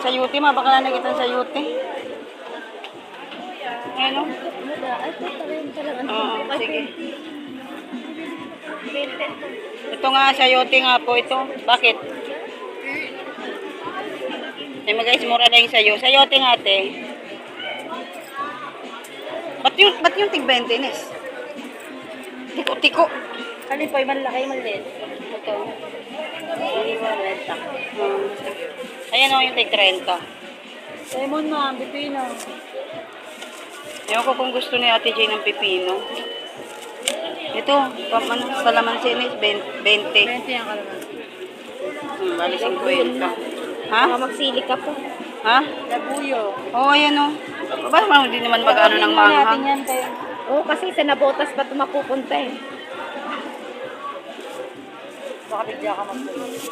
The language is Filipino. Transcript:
sayuti, mabakala na kita sayuti. Ayan o. Oo, sige. Ito nga, sayote nga po ito. Bakit? Ay guys, mura na yung sayo. Sayote nga, ate. Ba't yung tig-20, Nes? Tiko-tiko. Alin po, yung malaki, maliit. Ito. Hindi po, renta. Ayan o, yung tig-30. Lemon na, pipino. Ewan ko kung gusto ni Ate Jane ng pipino. Ito, kalamansi, Nes, 20. 20 yung kalaman. Bali 50. Ha? Magsili ka po. Ha? Labuyo. Oo, ayan o. Bakit mo hindi naman mag-ano ng natin manghang? yan, tayo. Oo, kasi sa nabotas ba ito mapupunta eh. Baka bigla ka magpupunta.